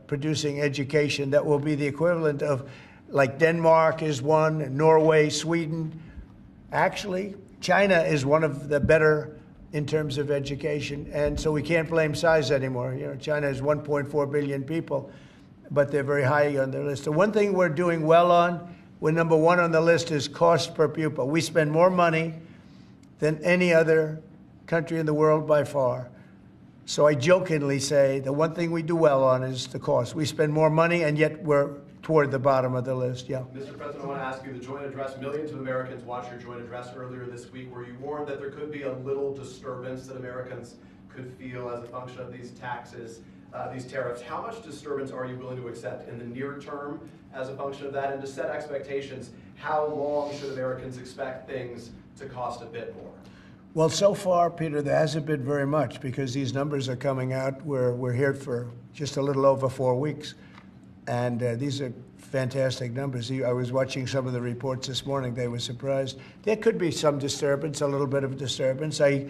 producing education that will be the equivalent of, like Denmark is one, Norway, Sweden. Actually, China is one of the better in terms of education, and so we can't blame size anymore. You know, China has 1.4 billion people, but they're very high on their list. The one thing we're doing well on, we're number one on the list, is cost per pupil. We spend more money than any other country in the world by far. So I jokingly say the one thing we do well on is the cost. We spend more money, and yet we're toward the bottom of the list. Yeah. Mr. President, I want to ask you, the joint address, millions of Americans watched your joint address earlier this week, where you warned that there could be a little disturbance that Americans could feel as a function of these taxes, these tariffs. How much disturbance are you willing to accept in the near term as a function of that? And to set expectations, how long should Americans expect things to cost a bit more? Well, so far, Peter, there hasn't been very much, because these numbers are coming out. We're here for just a little over 4 weeks. And these are fantastic numbers. I was watching some of the reports this morning. They were surprised. There could be some disturbance, a little bit of a disturbance. I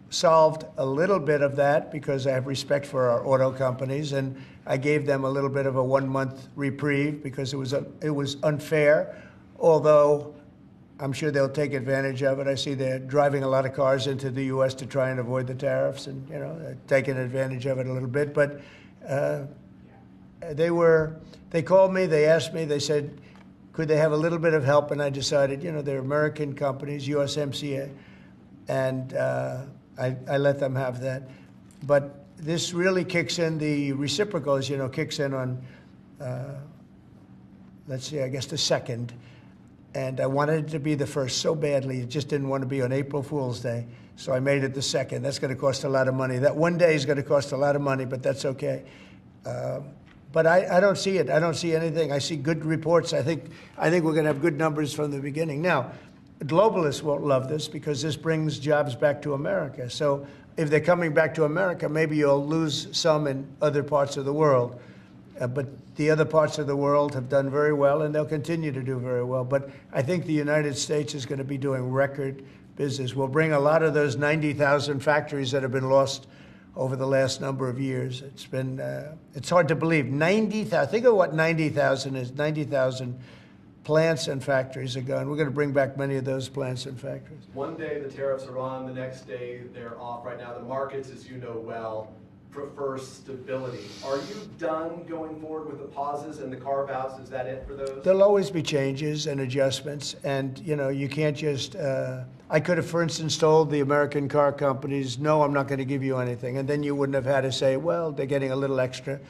solved a little bit of that because I have respect for our auto companies, and I gave them a little bit of a 1-month reprieve because it was unfair, although I'm sure they'll take advantage of it. I see they're driving a lot of cars into the U.S. to try and avoid the tariffs, and they're taking advantage of it a little bit. But they called me, they asked me, they said, could they have a little bit of help? And I decided, they're American companies, USMCA, and I let them have that. But this really kicks in, the reciprocals, kicks in on, let's see, I guess the 2nd. And I wanted it to be the 1st so badly. It just didn't want to be on April Fool's Day. So I made it the 2nd. That's going to cost a lot of money. That one day is going to cost a lot of money, but that's okay. But I don't see it. I don't see anything. I see good reports. I think we're going to have good numbers from the beginning. Now, globalists won't love this because this brings jobs back to America. So if they're coming back to America, maybe you'll lose some in other parts of the world. But the other parts of the world have done very well, and they'll continue to do very well. But I think the United States is going to be doing record business. We'll bring a lot of those 90,000 factories that have been lost over the last number of years. It's been, it's hard to believe. 90,000, think of what 90,000 is. 90,000 plants and factories are gone. We're going to bring back many of those plants and factories. One day the tariffs are on, the next day they're off. Right now the markets, as you know well, prefer stability. Are you done going forward with the pauses and the carve-outs? Is that it for those? There'll always be changes and adjustments, and you can't just. I could have, for instance, told the American car companies, "No, I'm not going to give you anything," and then you wouldn't have had to say, "Well, they're getting a little extra."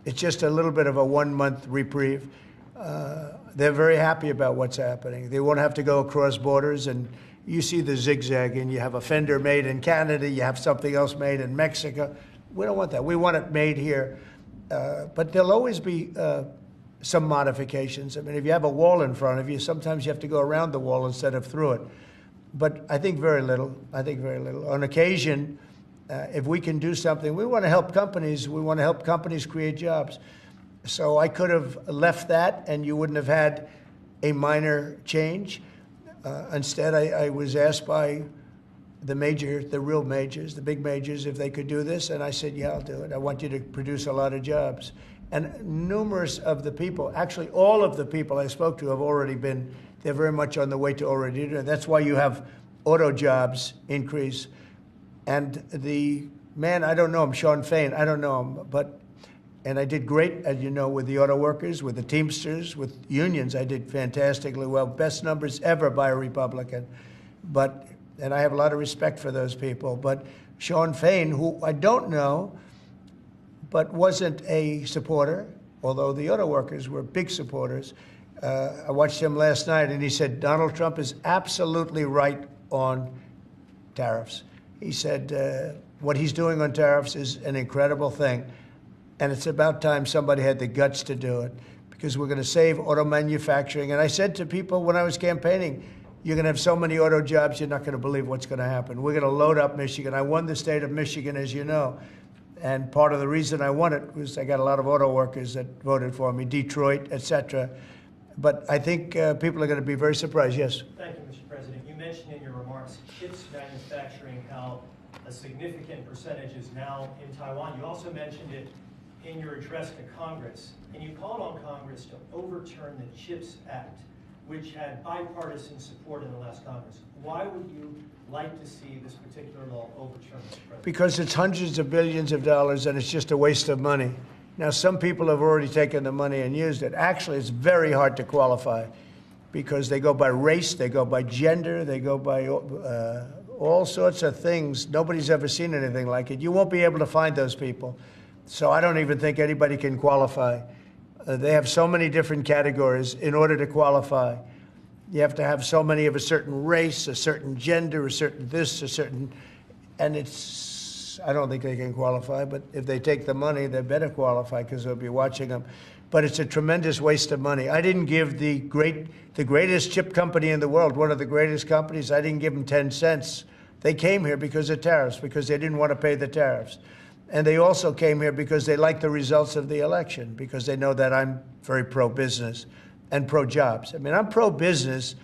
It's just a little bit of a 1-month reprieve. They're very happy about what's happening. They won't have to go across borders, and you see the zigzag, and you have a fender made in Canada, you have something else made in Mexico. We don't want that. We want it made here. But there'll always be some modifications. I mean, if you have a wall in front of you, sometimes you have to go around the wall instead of through it. But I think very little. I think very little. On occasion, if we can do something, we want to help companies. We want to help companies create jobs. So I could have left that, and you wouldn't have had a minor change. Instead, I was asked by the real majors, the big majors, if they could do this. And I said, yeah, I'll do it. I want you to produce a lot of jobs. And numerous of the people, actually all of the people I spoke to have already been, they're very much on the way to already do it. That's why you have auto jobs increase. And the man, I don't know him, Sean Fain, I don't know him, and I did great, as you know, with the auto workers, with the Teamsters, with unions. I did fantastically well, best numbers ever by a Republican. And I have a lot of respect for those people. But Sean Fain, who I don't know, but wasn't a supporter, although the auto workers were big supporters. I watched him last night, and he said, Donald Trump is absolutely right on tariffs. He said, what he's doing on tariffs is an incredible thing. And it's about time somebody had the guts to do it, because we're going to save auto manufacturing. And I said to people when I was campaigning, you're going to have so many auto jobs, you're not going to believe what's going to happen. We're going to load up Michigan. I won the state of Michigan, as you know. And part of the reason I won it was I got a lot of auto workers that voted for me, Detroit, et cetera. But I think people are going to be very surprised. Yes? Thank you, Mr. President. You mentioned in your remarks chips manufacturing, how a significant percentage is now in Taiwan. You also mentioned it in your address to Congress, and you called on Congress to overturn the CHIPS Act, which had bipartisan support in the last Congress. Why would you like to see this particular law overturned, Mr. President? Because it's hundreds of billions of dollars and it's just a waste of money. Now, some people have already taken the money and used it. Actually, it's very hard to qualify because they go by race, they go by gender, they go by all sorts of things. Nobody's ever seen anything like it. You won't be able to find those people. So I don't even think anybody can qualify. They have so many different categories in order to qualify. You have to have so many of a certain race, a certain gender, a certain this, a certain, and I don't think they can qualify, but if they take the money, they better qualify because they'll be watching them. But it's a tremendous waste of money. I didn't give the greatest chip company in the world, one of the greatest companies, I didn't give them 10 cents. They came here because of tariffs, because they didn't want to pay the tariffs. And they also came here because they like the results of the election, because they know that I'm very pro-business and pro-jobs. I mean, I'm pro-business,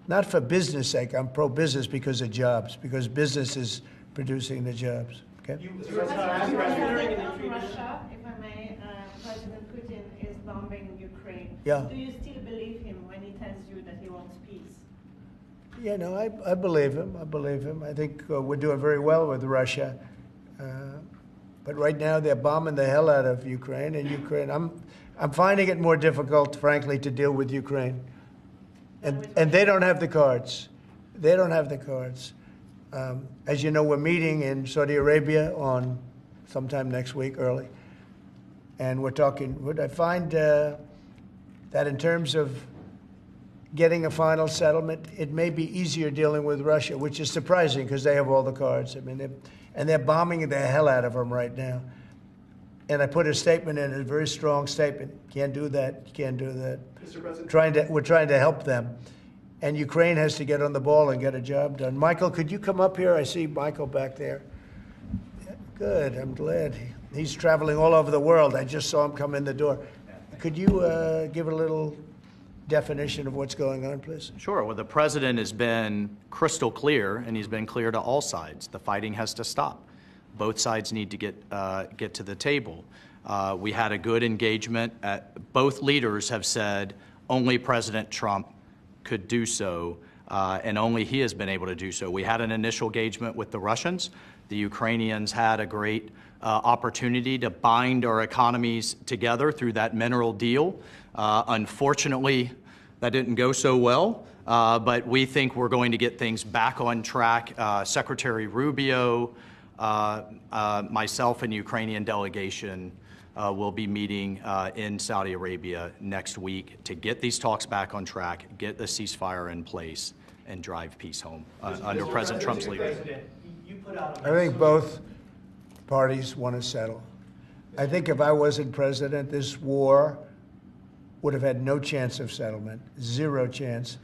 not for business sake. I'm pro-business because of jobs, because business is producing the jobs. Okay? Russia, if I may, President Putin is bombing Ukraine. Yeah. Do you still believe him when he tells you that he wants peace? Yeah, no, I believe him. I believe him. I think we're doing very well with Russia. But right now they're bombing the hell out of Ukraine, and I'm finding it more difficult, frankly, to deal with Ukraine. And they don't have the cards. They don't have the cards. As you know, we're meeting in Saudi Arabia on sometime next week, early. And we're talking, I find that in terms of getting a final settlement, it may be easier dealing with Russia, which is surprising because they have all the cards. I mean, they're bombing the hell out of them right now. And I put a statement in, a very strong statement. Can't do that. You can't do that. Mr. President. We're trying to help them. And Ukraine has to get on the ball and get a job done. Michael, could you come up here? I see Michael back there. Good, I'm glad. He's traveling all over the world. I just saw him come in the door. Could you give a little definition of what's going on, please? Sure. Well, the president has been crystal clear, and he's been clear to all sides. The fighting has to stop. Both sides need to get to the table. We had a good engagement. Both leaders have said only President Trump could do so, and only he has been able to do so. We had an initial engagement with the Russians. The Ukrainians had a great opportunity to bind our economies together through that mineral deal. Unfortunately, that didn't go so well, but we think we're going to get things back on track. Secretary Rubio, myself, and the Ukrainian delegation will be meeting in Saudi Arabia next week to get these talks back on track, get the ceasefire in place, and drive peace home under President Trump's leadership. I think both parties want to settle. I think if I wasn't president, this war would have had no chance of settlement, zero chance.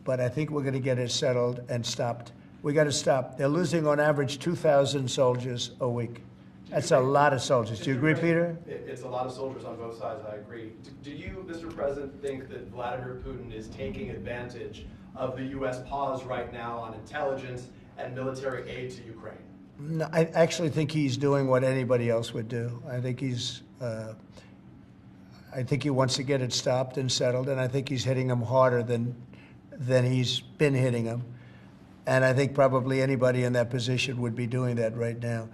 But I think we're going to get it settled and stopped. We got to stop. They're losing on average 2,000 soldiers a week. That's a lot of soldiers. Do you agree, Peter? It's a lot of soldiers on both sides, I agree. Do you, Mr. President, think that Vladimir Putin is taking advantage of the U.S. pause right now on intelligence and military aid to Ukraine? No, I actually think he's doing what anybody else would do. I think he wants to get it stopped and settled, and I think he's hitting them harder than he's been hitting them. And I think probably anybody in that position would be doing that right now.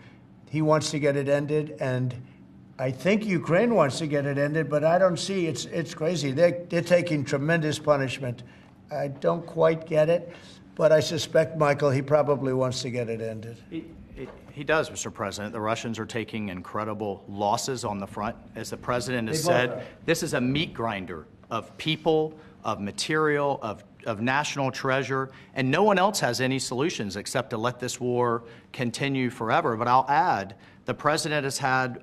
He wants to get it ended, and I think Ukraine wants to get it ended, but I don't see, it's crazy. They're taking tremendous punishment. I don't quite get it, but I suspect, Michael, he probably wants to get it ended. He does, Mr. President. The Russians are taking incredible losses on the front. As the president has said, this is a meat grinder of people, of material, of national treasure, and no one else has any solutions except to let this war continue forever. But I'll add, the president has had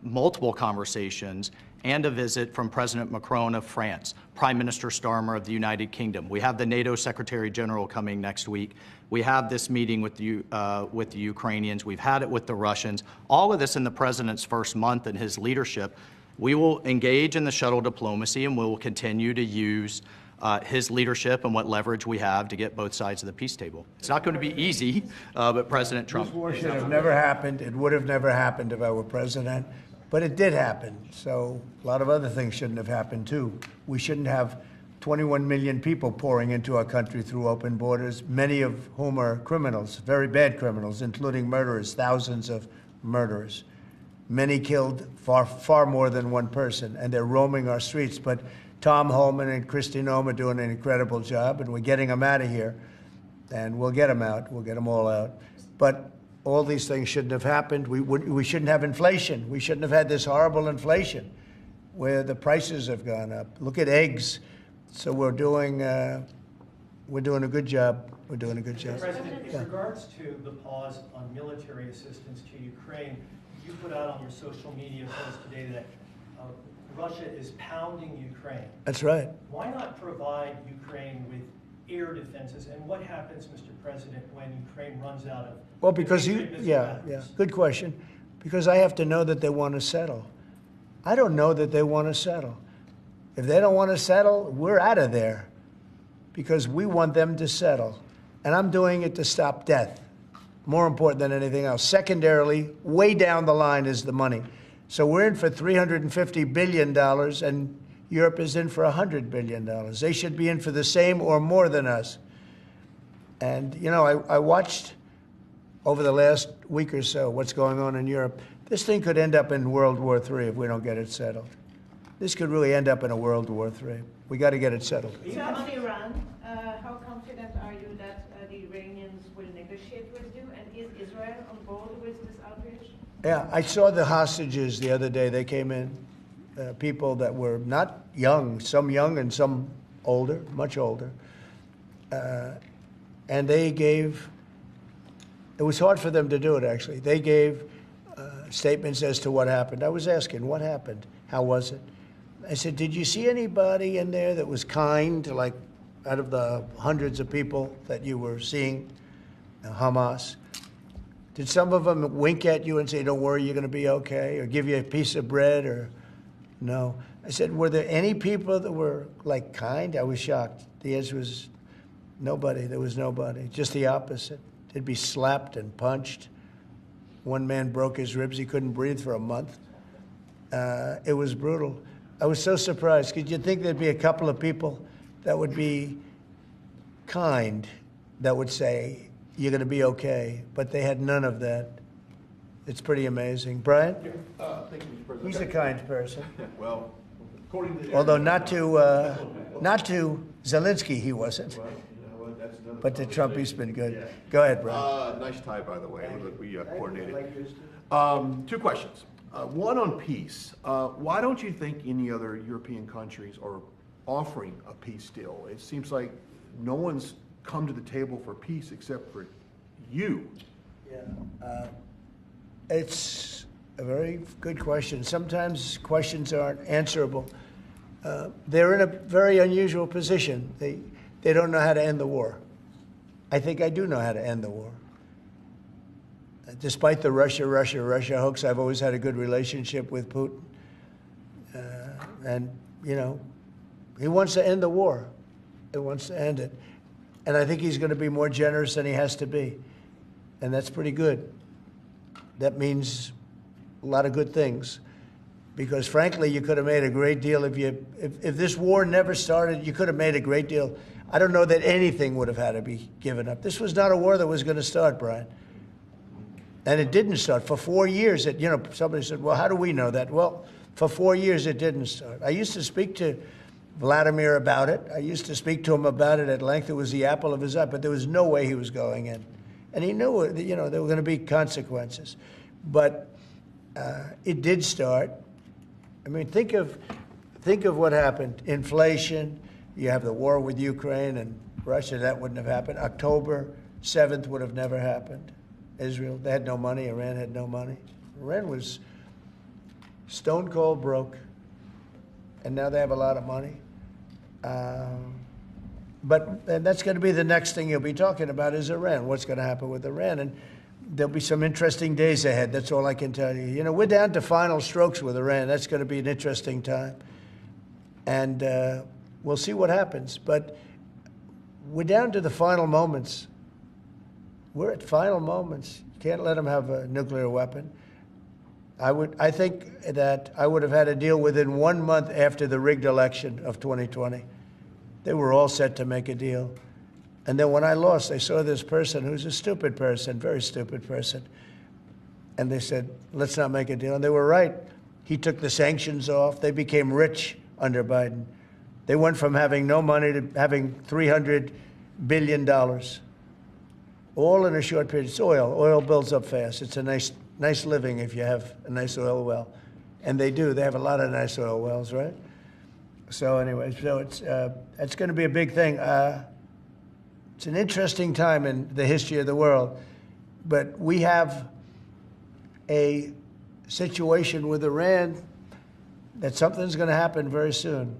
multiple conversations and a visit from President Macron of France, Prime Minister Starmer of the United Kingdom. We have the NATO Secretary General coming next week. We have this meeting with the Ukrainians. We've had it with the Russians. All of this in the president's first month in his leadership. We will engage in the shuttle diplomacy, and we will continue to use his leadership and what leverage we have to get both sides of the peace table. It's not going to be easy, but President Trump... This war should have never happened. It would have never happened if I were president. But it did happen, so a lot of other things shouldn't have happened, too. We shouldn't have 21 million people pouring into our country through open borders, many of whom are criminals, very bad criminals, including murderers, thousands of murderers. Many killed, far more than one person, and they're roaming our streets. But Tom Holman and Kristi Noem are doing an incredible job, and we're getting them out of here. And we'll get them out. We'll get them all out. But all these things shouldn't have happened. We shouldn't have inflation. We shouldn't have had this horrible inflation where the prices have gone up. Look at eggs. So we're doing a good job. We're doing a good job. President, in regards to the pause on military assistance to Ukraine, you put out on your social media post today that Russia is pounding Ukraine. That's right. Why not provide Ukraine with air defenses? And what happens, Mr. President, when Ukraine runs out of? Well, because good question. Because I have to know that they want to settle. I don't know that they want to settle. If they don't want to settle, we're out of there because we want them to settle. And I'm doing it to stop death, more important than anything else. Secondarily, way down the line is the money. So we're in for $350 billion, and Europe is in for $100 billion. They should be in for the same or more than us. And, you know, I watched over the last week or so what's going on in Europe. This thing could end up in World War III if we don't get it settled. This could really end up in a World War III. We got to get it settled. So on Iran, how confident are you that the Iranians will negotiate with you? And is Israel on board with this outrage? Yeah, I saw the hostages the other day. They came in, people that were not young and some older, much older. And they gave, it was hard for them to do it, actually. They gave statements as to what happened. I was asking, what happened? How was it? I said, did you see anybody in there that was kind, like out of the hundreds of people that you were seeing, Hamas? Did some of them wink at you and say, don't worry, you're going to be okay, or give you a piece of bread, or no? I said, were there any people that were, like, kind? I was shocked. The answer was nobody. There was nobody. Just the opposite. They'd be slapped and punched. One man broke his ribs. He couldn't breathe for a month. It was brutal. I was so surprised. Could you think there'd be a couple of people that would be kind, that would say, you're going to be okay? But they had none of that. It's pretty amazing. Brian? Thank you, Mr. President. He's a kind person. Well, according to... Although not to Zelensky, he wasn't. Well, you know what, that's another But to Trump, he's conversation. been good. Yeah. Go ahead, Brian. Nice tie, by the way. Look, we coordinated. Two questions. One on peace. Why don't you think any other European countries are offering a peace deal? It seems like no one's come to the table for peace except for you. Yeah. It's a very good question. Sometimes questions aren't answerable. They're in a very unusual position. They don't know how to end the war. I think I do know how to end the war. Despite the Russia hoax, I've always had a good relationship with Putin. And, you know, he wants to end the war. He wants to end it. And I think he's going to be more generous than he has to be. And that's pretty good. That means a lot of good things. Because, frankly, you could have made a great deal if this war never started, you could have made a great deal. I don't know that anything would have had to be given up. This was not a war that was going to start, Brian. And it didn't start. For 4 years, somebody said, well, how do we know that? Well, for 4 years, it didn't start. I used to speak to Vladimir about it. I used to speak to him about it at length. It was the apple of his eye, but there was no way he was going in. And he knew, there were going to be consequences. But it did start. I mean, think of what happened. Inflation, you have the war with Ukraine and Russia, that wouldn't have happened. October 7th would have never happened. Israel, they had no money. Iran had no money. Iran was stone cold broke, and now they have a lot of money. And that's going to be the next thing you'll be talking about is Iran. What's going to happen with Iran? And there'll be some interesting days ahead. That's all I can tell you. You know, we're down to final strokes with Iran. That's going to be an interesting time. And we'll see what happens. But we're down to the final moments. We're at final moments. You can't let them have a nuclear weapon. I think that I would have had a deal within 1 month after the rigged election of 2020. They were all set to make a deal. And then when I lost, they saw this person who's a stupid person, very stupid person. And they said, let's not make a deal. And they were right. He took the sanctions off. They became rich under Biden. They went from having no money to having $300 billion, all in a short period. It's oil. Oil builds up fast. It's a nice living if you have a nice oil well. And they do. They have a lot of nice oil wells, right? So anyway, it's going to be a big thing. It's an interesting time in the history of the world. But we have a situation with Iran that something's going to happen very soon,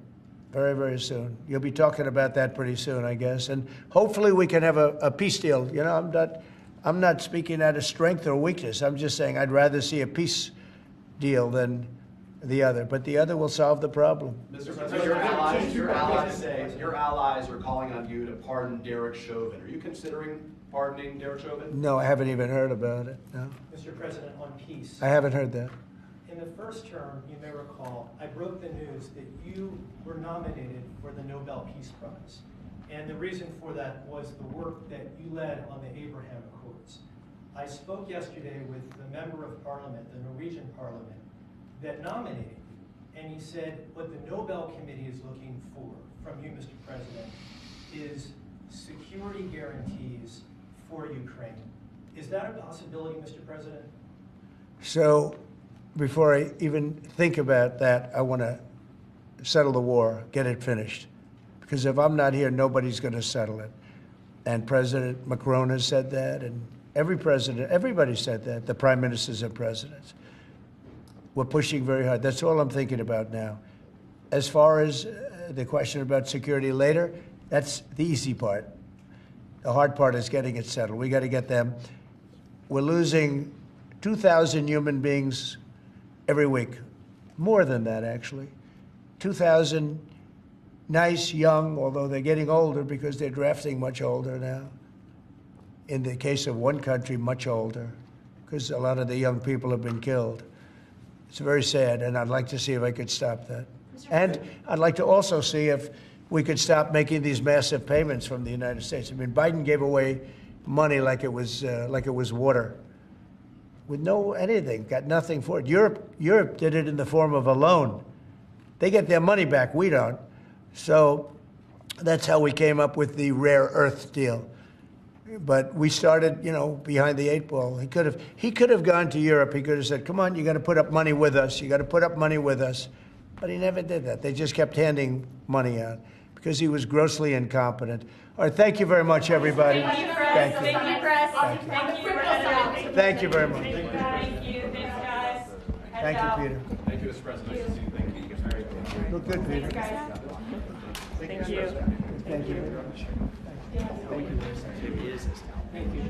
very, very soon. You'll be talking about that pretty soon, I guess. And hopefully we can have a peace deal. You know, I'm not speaking out of strength or weakness. I'm just saying I'd rather see a peace deal than the other. But the other will solve the problem. Mr. President, your allies are calling on you to pardon Derek Chauvin. Are you considering pardoning Derek Chauvin? No, I haven't even heard about it. No. Mr. President, on peace. I haven't heard that. In the first term, you may recall, I broke the news that you were nominated for the Nobel Peace Prize. And the reason for that was the work that you led on the Abraham Accords. I spoke yesterday with the member of parliament, the Norwegian parliament, that nominated you. And he said what the Nobel Committee is looking for from you, Mr. President, is security guarantees for Ukraine. Is that a possibility, Mr. President? So before I even think about that, I want to settle the war, get it finished. Because if I'm not here, nobody's going to settle it. And President Macron has said that, and every president, everybody said that, the prime ministers and presidents. We're pushing very hard. That's all I'm thinking about now. As far as the question about security later, that's the easy part. The hard part is getting it settled. We got to get them. We're losing 2,000 human beings every week. More than that, actually. 2,000 nice, young, although they're getting older because they're drafting much older now. In the case of one country, much older, because a lot of the young people have been killed. It's very sad, and I'd like to see if I could stop that. And I'd like to also see if we could stop making these massive payments from the United States. I mean, Biden gave away money like it was water, with no anything, got nothing for it. Europe did it in the form of a loan. They get their money back, we don't. So that's how we came up with the rare earth deal. But we started, behind the 8 ball. He could have gone to Europe. He could have said, come on, you got to put up money with us. You got to put up money with us. But he never did that. They just kept handing money out because he was grossly incompetent. All right, thank you very much, everybody. Thank you, Press. Thank you. Thank you, Press. Thank you. Thank you. Thank you very much. Thank you. Thanks, guys. Thank you, Peter. Thank you, Mr. President. Nice to see you. Thank you. Very good. Look good, Peter. Thanks, guys. Thank you. Thank you very much. Thank you. It is. Thank you.